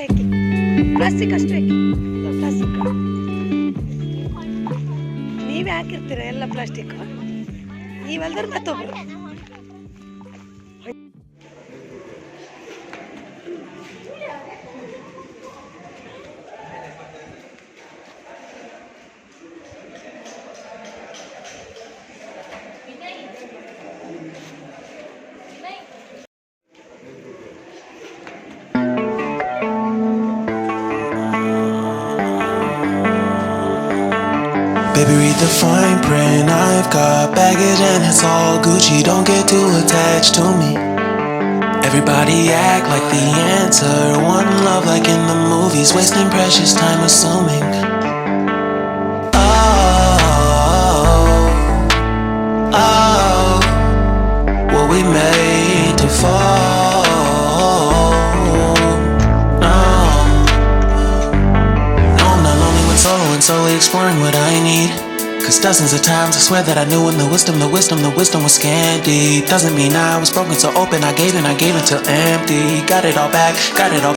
ಹಾಕಿ, plastic ಅಷ್ಟೇ ಹಾಕಿ. Plastic ನೀವೇ ಹಾಕಿರ್ತೀರ ಎಲ್ಲ ಪ್ಲಾಸ್ಟಿಕ್, ನೀವಲ್ದ್ರೆ ಮತ್ತೊಬ್ರು. Baby, read the fine print. I've got baggage and it's all Gucci. Don't get too attached to me. Everybody act like the answer. One love like in the movies. Wasting precious time assuming. Oh, oh, were we made to fall? No, no, I'm not lonely when solo and solely exploring what I need. Cause dozens of times I swear that I knew when the wisdom was scanty. Doesn't mean I was broken so open, I gave and I gave until empty. Got it all back, got it all